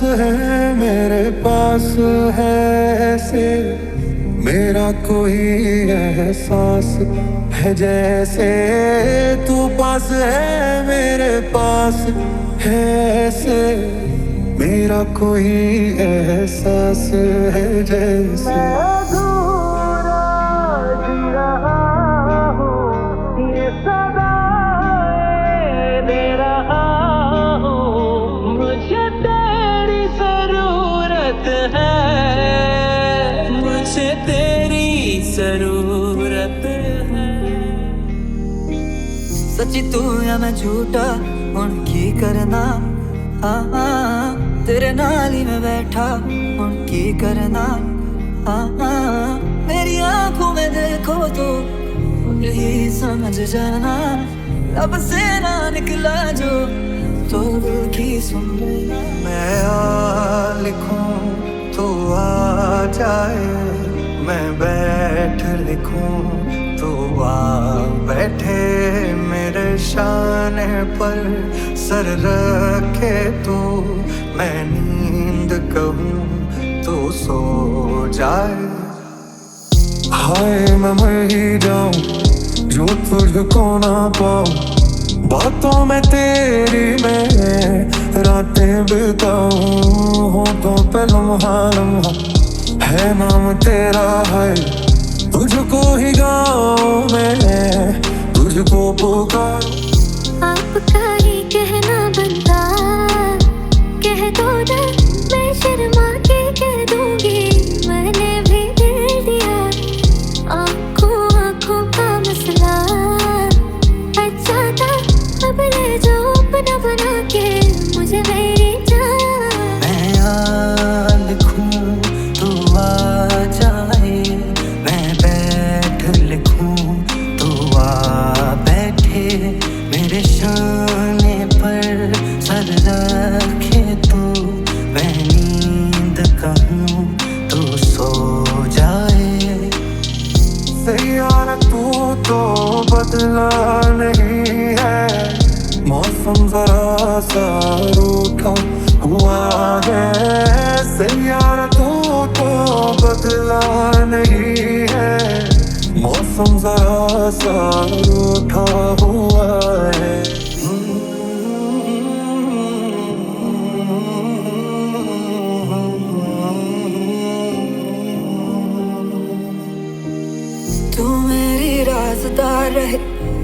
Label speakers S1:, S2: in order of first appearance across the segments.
S1: है मेरे पास है ऐसे, मेरा कोई एहसास है जैसे तू पास है मेरे पास है ऐसे, मेरा कोई एहसास है जैसे।
S2: मुझे तेरी जरूरत है।
S3: सच्ची तू या मैं झूठा हुण की करना, तेरे नाल ही मैं बैठा हुण की करना। मेरी आंखों में देखो तो यही समझ जाना, लब से ना निकला जो तो दिल की सुन लेना।
S1: मैं आ लिखूं तो आ जाए, मैं बैठ लिखूं तो आ बैठे, मेरे शाने पर सर रखे तो मैं नींद कहूं तो सो जाए। हाय मैं मर ही जाऊं जो तुझको ना पाऊं, बातों में तेरी मैं रातें बिताऊं। होठों पे लम्हा लम्हा है नाम तेरा है, तुझको ही गाऊं मैं, तुझको पुकारूं।
S4: आपका ही कहना बनता, कह दो ना, मैं शर्मा के कह दूंगी, मैंने भी दिल दिया। आंखों आंखों का मसला अच्छा था, अब ले जाओ अपना बना के मुझे मेरी जान।
S3: मैं आ लिखूं तो आ जाए, मैं बैठ लिखूं तो आ बैठे, मेरे शाने पर सर रखे तो मैं नींद कहूं तो सो जाए।
S1: यार तू तो बदला नहीं है, मौसम जरा सा रूठा हुआ है। यार तू तो बदला नहीं है, मौसम जरा सा रूठा हुआ है।
S3: तू मेरी राज़दार रहे,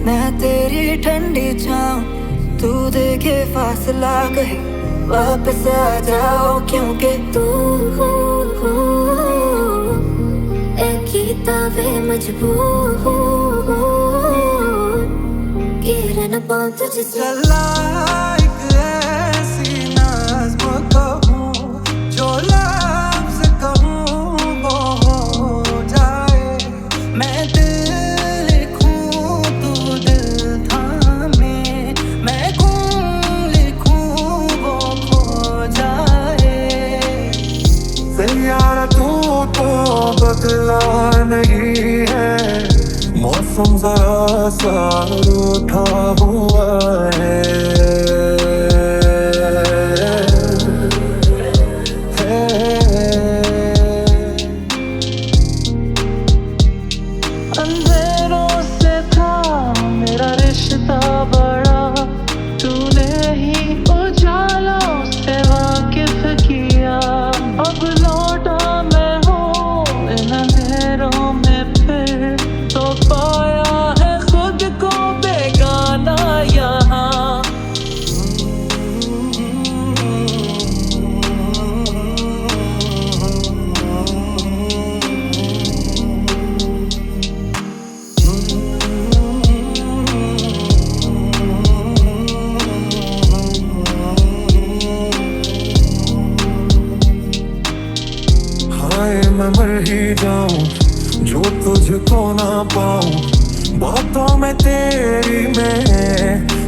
S3: मैं तेरी ठंडी छाँव, तू देखे फासला कहे वापस आ जाओ, क्योंकि
S4: तू हो एक ही तावे मजबूर, गिर न पाऊं तुझसे।
S1: चला एक ऐसी नज़्म कहूँ, जो लफ्ज़ कहूँ वो हो जाए।
S3: मैं दिल लिखूं तू दिल थामे, मैं कौन लिखूं वो खो जाए।
S1: यार तू तो बदला नहीं है, मौसम जरा सा रूठा हुआ है।
S2: अंधेरों से था मेरा रिश्ता बड़ा, तूने ही उजालों से वाकिफ किया। अब लौटा मैं हूँ इन अंधेरों में फिर, तो पाया है खुद को बेगाना यहाँ।
S1: हाय मैं मर ही जाऊं जो तुझको ना पाऊं, बातों में तेरी मैं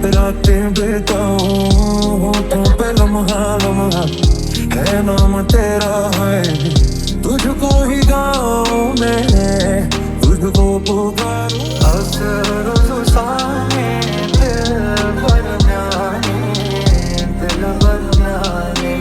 S1: रातें बिताऊं। होठों पे लम्हा लम्हा है नाम तेरा है, तुझको ही गाऊं मैं, तुझको पुकारूं। असर जुसाने दिल भर जाने, दिल भर जाने।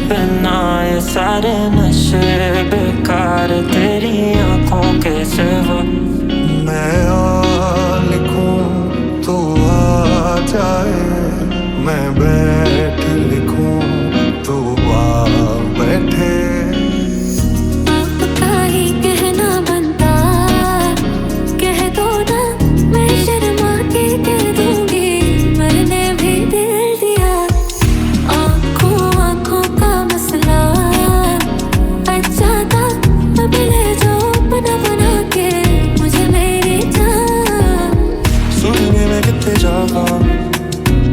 S2: बिना ये सारे नशे बेकार तेरी आंखों के सिवा।
S1: मैं आ लिखूं तो आ जाए, मैं बैठ लिखूं तो आ बैठे।
S4: आपका ही कहना बनता, कह दो ना मैं शर्मा के कह दूंगी, मैंने भी दिल दिया। आंखों आंखों का मसला अच्छा था, अब ले जाओ बना बना के मुझे मेरी जान।
S1: सुनिए मैं कितने जावा,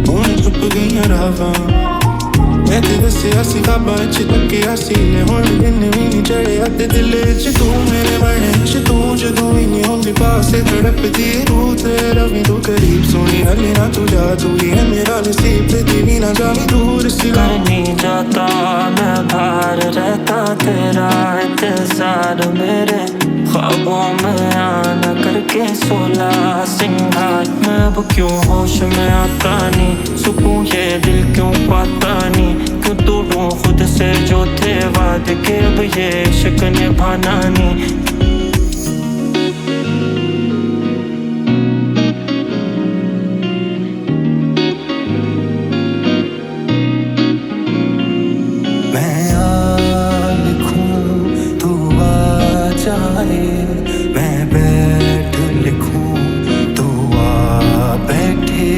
S1: ਹੁਣ ਚੁੱਪ ਗਈਆਂ ਰਾਵਾਂ। ਮੈਂ ਤੇ ਦੱਸਿਆ ਸੀ ਖਾਬਾਂ 'ਚ ਤੱਕਿਆ ਸੀ ਨੇ, ਹੁਣ ਦਿਨ ਵੀ ਨਹੀਂ ਚੜਿਆ ਤੇ ਦਿਲ 'ਚ ਤੂੰ ਮੇਰੇ ਬਣੇ 'ਚ ਤੂੰ ਜਦੋਂ ਵੀ ਨਹੀਂ ਹੁੰਦੀ ਪਾਸੇ ਤੜਪਦੀ ਰੂਹ ਤੇਰਾ ਵੀ ਤੂੰ ਕਰੀਬ। ਸੋਹਣੀ ਹਲੇ ਨਾ ਤੂੰ ਜਾ, ਤੂੰ ਹੀ ਹੈ ਮੇਰਾ ਨਸੀਬ ਤੇ ਤੇਰੀ ਨਾ ਜਾਵੀਂ ਦੂਰ ਸਿਵਾ।
S2: कर नहीं जाता मैं बाहर रहता तेरा इंतजार, मेरे ख्वाबों में आना करके 16 सिंगार। मैं अब क्यों होश में आता नहीं, सुकून ये दिल क्यों पाता नहीं, क्यों तोड़ूं खुद से जो थे वादे के अब ये इश्क निभाना नहीं।
S1: मैं आ लिखूं तू आ जाए, मैं बैठ लिखूं तू आ बैठे।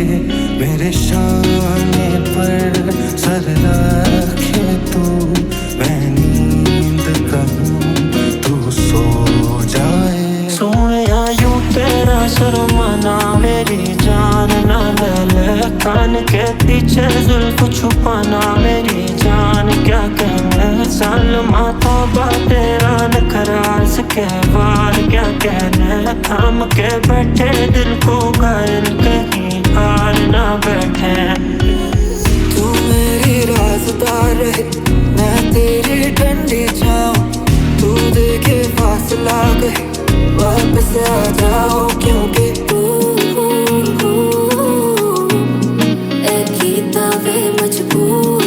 S1: मेरे शाने पर सर रखे तू, मैं नींद करूं तू सो जाए।
S2: सोया यूं तेरा शर्माना मेरी जान ना ले, कान के पीछे जुल्फ छुपाना मेरी जान क्या कहने। सालमा तौबा तेरा नखरास के बार क्या कहने, थाम के बैठे दिल को घायल कहीं हार ना बैठे।
S3: तू मेरी राज़दार रहे, मैं तेरी ठंडी छाऊं, तू देखे फासला कहे वापस आ जाओ क्योंकि कीता वे मजबूर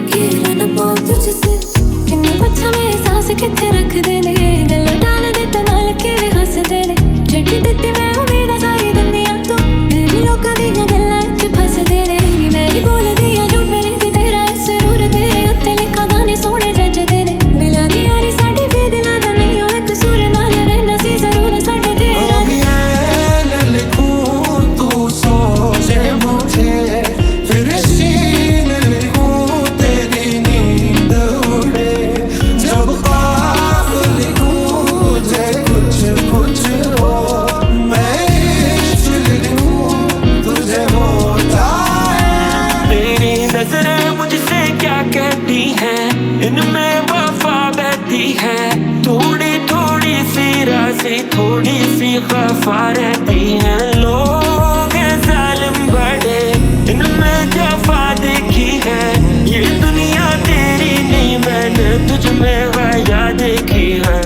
S3: खेला न पाऊं तुझसे। किन्ने बच्चा मेरी सांस किथे रख देने, गल डाल दे ते नाल के वे हंस देने। छड्डी दित्ती मैं उम्मीद सारी दुनिया तो, मेरी लोकां दियां गल्लां च फस देने। मैं ही बोलदी आ झूठ मेरी दी तेरा सुरूर, तेरे उत्ते लिखा गाने सोहणे जचदे ने। दिलां दी यारी साडी बेदिलां दा नहीं होए कसूर, नाल रहना सी जरूर साडे तेरा।
S1: मैं लिखूं तू सो जाए मुझे, फिर सीने लिखूं तेरी नींद उड़े। जब आप लिखूं तुझे कुछ कुछ हो, मैं इश्क लिखूं तुझे होता है।
S2: तेरी नजरें मुझसे क्या कहती हैं, इनमें वफा बहती है। थोड़ी थोड़ी सी राज़ें थोड़ी सी खफा रहती हैं। लोग हैं जालिम बड़े, इनमें जफा देखी है। ये दुनिया तेरी नहीं मैंने तुझ में हया देखी है।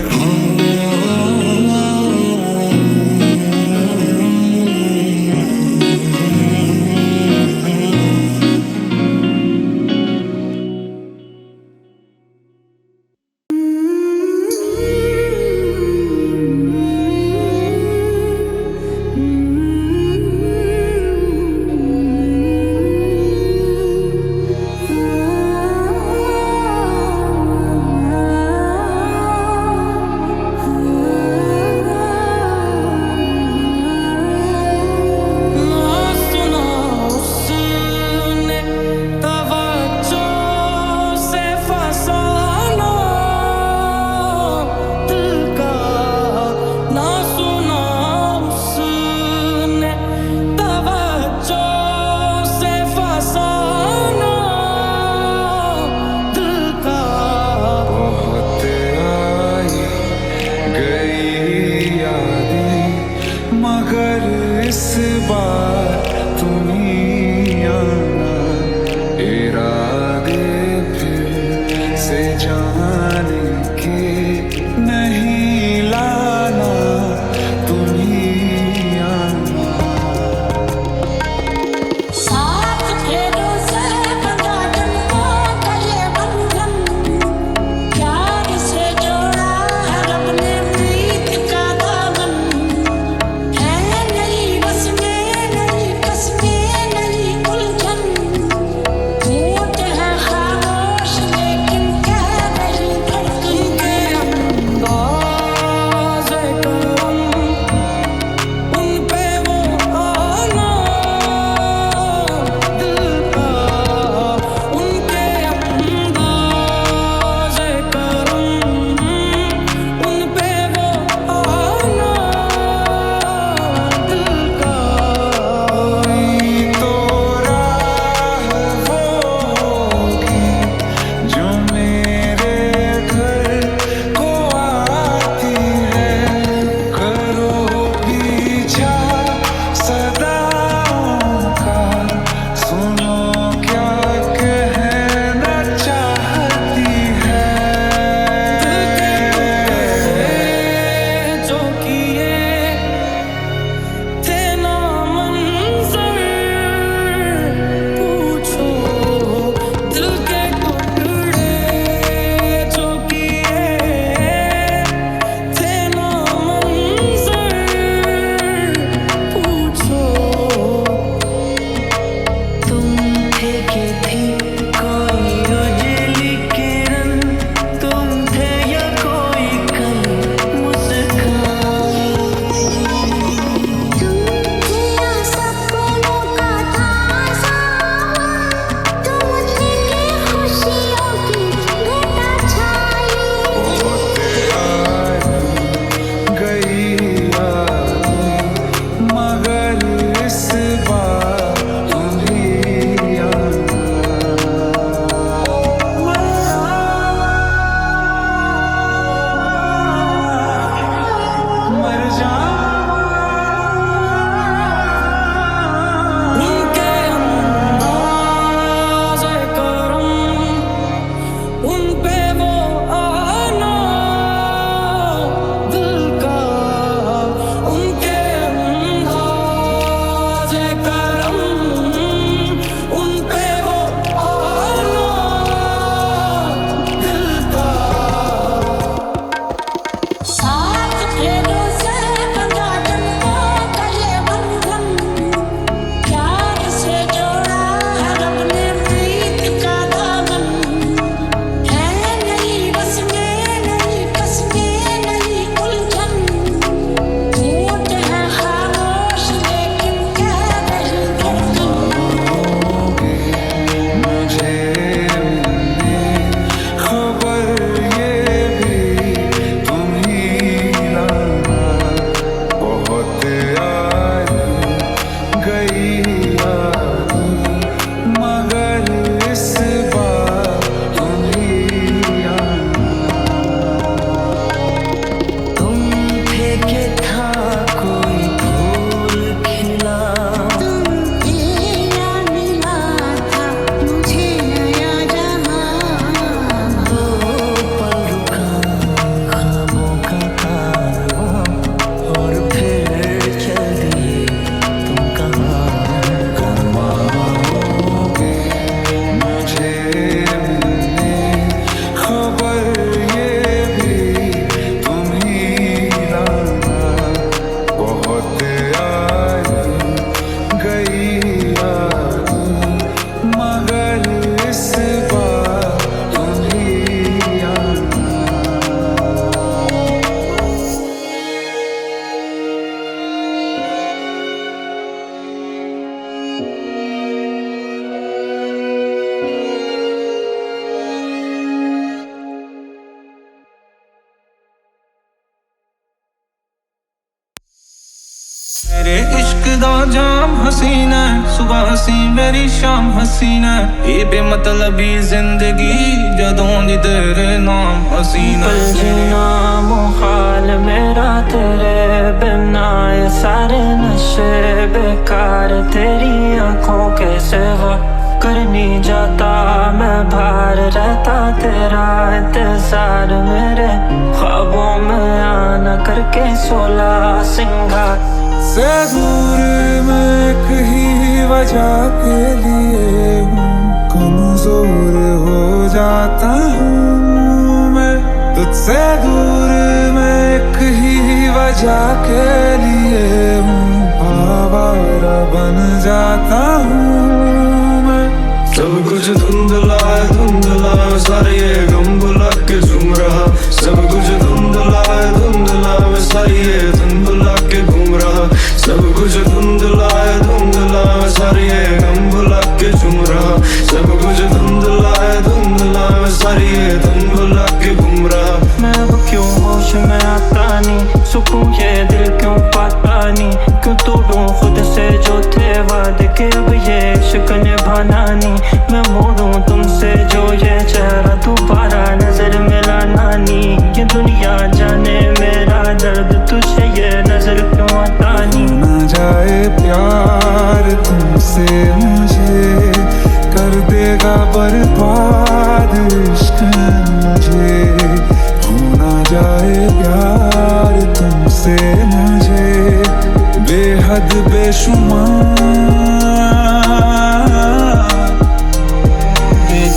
S1: तेरे इश्क दा जाम हसीना, सुबह हसी मेरी शाम हसीना, ये बेमतलबी जिंदगी जदों दी तेरे नाम हसीना।
S2: पल जीना मुहाल मेरा तेरे बिना, ये सारे नशे बेकार तेरी आंखों के सिवा कर नहीं जाता मैं, बाहर रहता तेरा इंतजार, मेरे ख्वाबों में आना करके 16 सिंगार।
S1: से दूर मैं एक ही वजह के लिए हूँ, कमजोर हो जाता हूँ मैं तुझसे दूर, मैं एक ही वजह के लिए हूँ, आवारा बन जाता हूँ मैं। सब कुछ धुंधला है धुंधला, सारे ये गम बुला के झूम रहा, सब कुछ धुंधला है धुंधला, मैं सारी ये धुन बुला के घूम रहा, सब कुछ धुंधला है धुंधला, मैं सारी ये गम बुला के झूम रहा, सब कुछ धुंधला है धुंधला, मैं सारी ये धुन बुला के घूम रहा।
S2: मैं अब क्यों होश में आता नहीं, सुकून ये दिल क्यों पाता नहीं, क्यों तोड़ूं खुद से जो थे वादे के, अब ये इश्क निभाना नहीं, मैं मोड़ूं तुमसे जो ये चेहरा दोबारा नजर मिलाना नहीं, ये दुनिया जाने मेरा दर्द तुझे ये नजर क्यों आता नहीं।
S1: ना जाए प्यार तुमसे मुझे, कर देगा बर्बाद इश्क मुझे, होना जाए प्यार तुमसे मुझे, बेहद बेशुमार,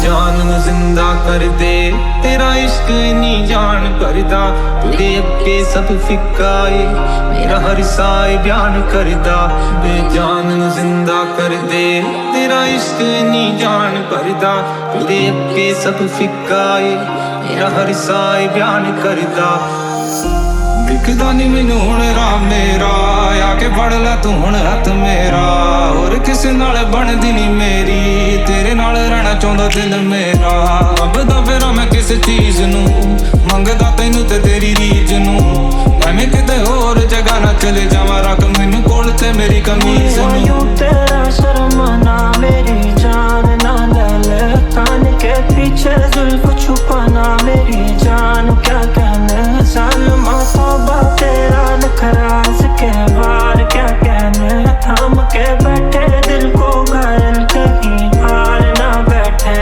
S1: जान जिंदा कर दे तेरा इश्क नहीं जान करदा, तेरे अगे सब फिक्काए मेरा हर साए बयान करदा, बेजान जिंदा कर दे तेरा इश्क नहीं जान करदा, तेरे अगे सब फिक्काए मेरा हर साए बयान करदा। दिखदा नहीं मैनू हुण राह मेरा, आके फड़ लै तू हुण हत्थ मेरा, होर किसे नाल बनदी नहीं मेरी, तेरे नाल रहना चाहुंदा दिल मेरा, लभदा फिरां मैं किस चीज नू, मंगदा तैनू ते तेरी रीज नू, मैं किते होर जगह ना चले जावां, रख मैनू कोल ते मेरी कमीज नू।
S2: यूं तेरा शर्माना मेरी जान ना ले ले, कान के पीछे जुल्फ छुपाना मेरी जान, क्या कहने सालमा तौबा तेरा नखराज के बार, क्या कहने थाम के बैठे दिल को घायल कहीं हार ना बैठे।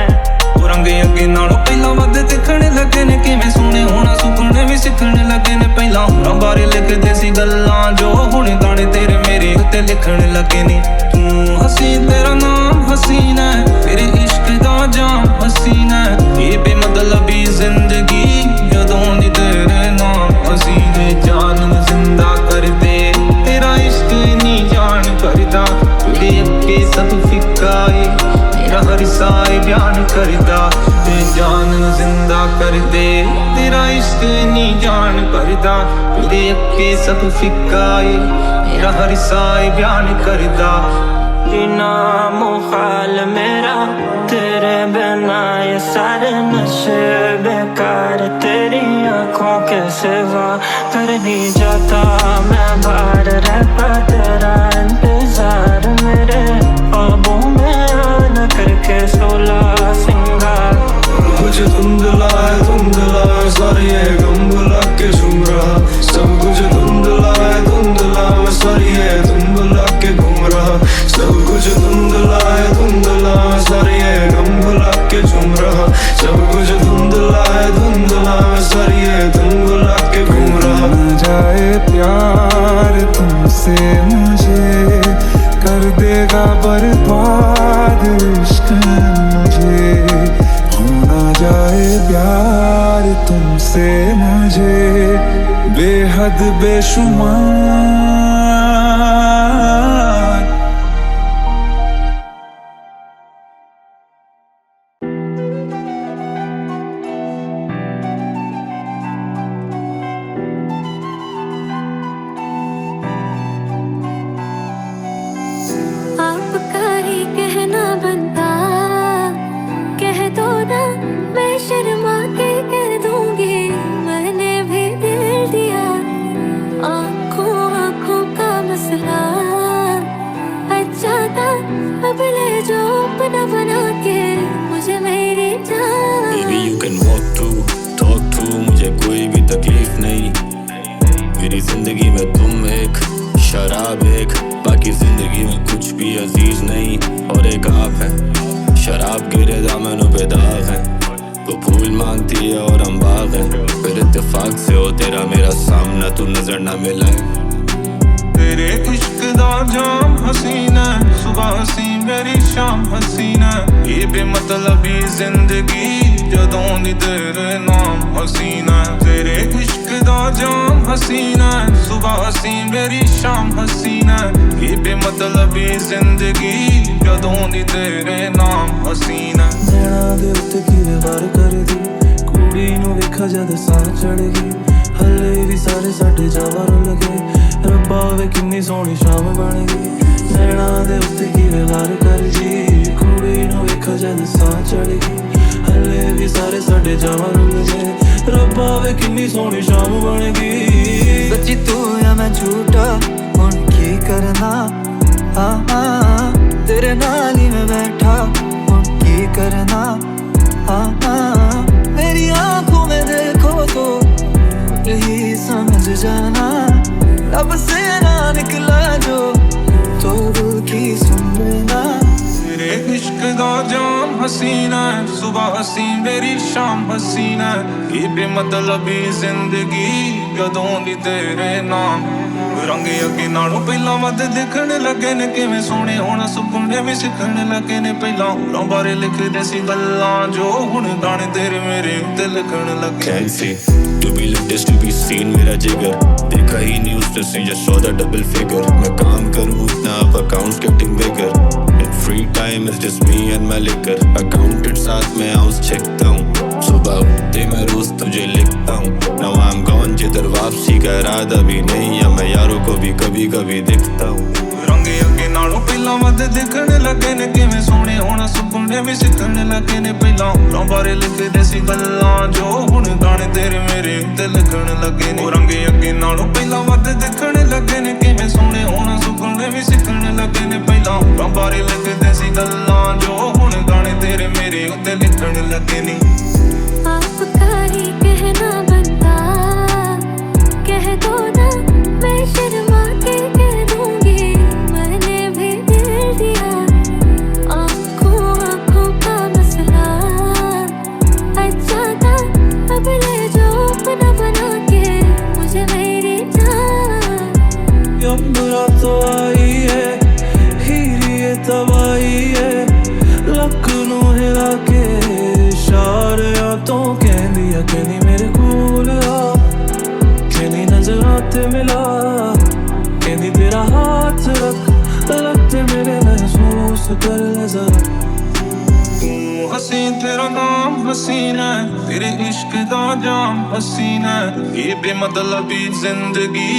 S1: रंगे अगे नालों पहला वध दिखने लगे ने, किवें सोहणे होना सुपने भी सिखने लगे ने, पहला होरां बारे लिखदे सी गल्लां जो हुण गाने तेरे मेरे उत्ते लिखण लगे ने। तू हसी तेरा नाम हसीना, तेरे इश्क दा जाम हसीना, ये बेमतलबी जिंदगी जदों दी तेरे नाम हसीने, जान जिंदा कर दे तेरा इश्क नहीं जान करदा, तेरे अगे सब फिक्काए मेरा हर साए बयान करदा, जान जिंदा कर दे तेरा इश्क नहीं जान करदा, तेरे अगे सब फिक्काए मेरा हर साए बयान करदा।
S2: जीना मुहाल मेरा तेरे बिना, ये सारे नशे बेकार तेरी आंखों के सिवा कर नहीं जाता मैं, बाहर रहता तेरा इंतजार, मेरे ख्वाबों में आना करके 16 सिंगार।
S1: कुछ धुंधला है धुंधला, सारे ये गम बुला के झूम रहा, सब कुछ धुंधला है धुंधला, मैं सारी ये धुन बुला के घूम रहा, सब कुछ धुंधला है धुंधला, सारे ये गम बुला के झूम रहा, सब कुछ धुंधला है धुंधला, मैं सारी ये धुन बुला के घूम रहा। ना जाए प्यार तुमसे मुझे, कर देगा बर्बाद इश्क मुझे, होना जाए प्यार तुमसे मुझे, बेहद बेशुमार।
S4: आपका ही कहना बनता, कह दो ना मैं शर्मा के कह दूंगी, मैंने भी दिल दिया आँखों
S5: मेरी जिंदगी में तुम एक शराब एक, बाकी जिंदगी में कुछ भी अजीज नहीं। और एक आप है शराब गिरे दामनों पे दाग है, वो फूल मांगती है और हम बाग है। फिर इत्तेफाक से हो तेरा मेरा सामना, तू नजर ना मिलाए।
S1: तेरे इश्क दा जाम हसीना, सुबह हसी मेरी शाम हसीना। ये बेमतलबी जिंदगी जदों दी तेरे नाम हसीना। तेरे इश्क दा जाम हसीना, सुबह हसी मेरी शाम हसीना। ये बेमतलबी जिंदगी जदों दी तेरे नाम हसीना।
S6: नैना दे उत्ते किवे वार करदी, कुड़ी नूं वेखा जद साह चढ़गी। हले भी सारे साडे जावा रुल गए, रब्बा वे किन्नी सोहनी शाम बन गई। नैना दे उत्ते किवे वार करदी, कुड़ी नूं वेखा जद साह चढ़गी। हले भी सारे साडे जावा रुल गए, रब्बा वे किन्नी सोहनी शाम बन गई।
S7: सच्ची तू या मैं झूठा हुण की करना, तेरे नाल ही मैं बैठा हुण की करना। मेरी आंखों में देखो तो यही समझ जाना, लब से ना निकला जो तो दिल की सुनना।
S1: तेरे इश्क दा जाम हसीना, सुबह हसी मेरी शाम हसीना। ये बेमतलबी जिंदगी जदों दी तेरे नाम। रंग अगे नालों पहला वध दिखण लगे ने, किवें सोहणे होना सुपने भी सिखण लगे ने। पहला होरां बारे लिखदे सी गल्लां, जो हुण गाने तेरे मेरे उत्ते लिखण लगे।
S5: Fancy to be looked is to be seen, मेरा जिगर देखा ही news to see just saw the double figure। मैं काम करूँ इतना अब accounts getting bigger, in free time is just me and my liquor। Accounted साथ में house checkता हूँ, सुबह उठते मैं रोज तुझे लिखता हूँ। Now I'm gone जिधर वापसी का इरादा भी नहीं, या मैं यारों को भी कभी कभी दिखता हूँ।
S1: रंग अगे नालों पहला वध दिखण लगे ने, किवें सोहणे होना सुपने भी सिखण लगे ने। पहला होरां बारे लिखदे सी गल्लां, जो हुण गाने तेरे मेरे उत्ते लिखण लगे ने। रंग अगे नालों पहला वध दिखण लगे ने, किवें सोहणे होना सुपने भी सिखण लगे ने। पहला होरां बारे लिखदे सी गल्लां, जो हुण गाने तेरे मेरे उत्ते लिखण लगे ने।
S3: आपका ही कहना बनता, कह दो ना मैं शर्मा के कह दूंगी। मैंने भी दिल दिया, आँखों आँखों का मसला। अच्छा था अब ले जाओ अपना बना के मुझे मेरी जान।
S6: यम्बरा तो आई है, हीरी ये तबाही है। लक नूं हिला के इशारियां तो कहंदिया कहनी मेरे कोल आ। कहनी नजरां ते मिला, कहनी तेरा हाथ रख लगते मेरे महसूस कर ले जरा।
S1: तू हसी तेरा नाम हसीना, तेरे इश्क दा जाम हसीना। ये बेमतलबी जिंदगी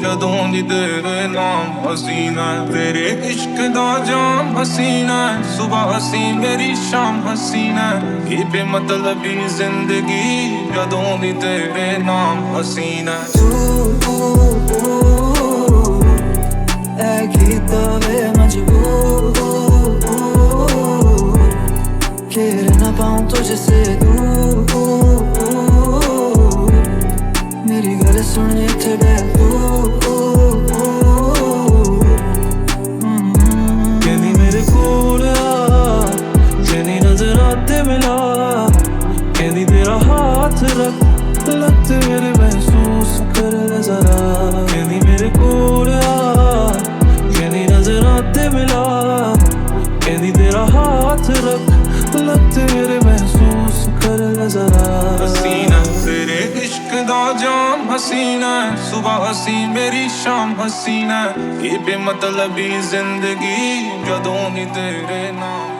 S1: जदों दी तेरे नाम हसीना। तेरे इश्क दा जाम हसीना, सुबह हसी मेरी शाम हसीना। ये बेमतलबी जिंदगी जदों दी तेरे नाम हसीना।
S7: ऐ कीता वे मजबूर, खेर न पाऊं तुझसे दूर। मेरी गल सुन इत्थे बैठ तू।
S6: कहनी मेरे कोल आ, कहनी नजरां ते मिला। कहनी तेरा हाथ रख लगते मेरे महसूस कर ले जरा। कहनी मेरे कोल आ, कहनी नजरां ते मिला। कहनी तेरा हाथ रख लगते मेरे महसूस कर ले जरा।
S1: हसीना तेरे इश्क दा जाम हसीना, सुबह हसी मेरी शाम हसीना। ये बेमतलबी जिंदगी जदों दी तेरे नाम।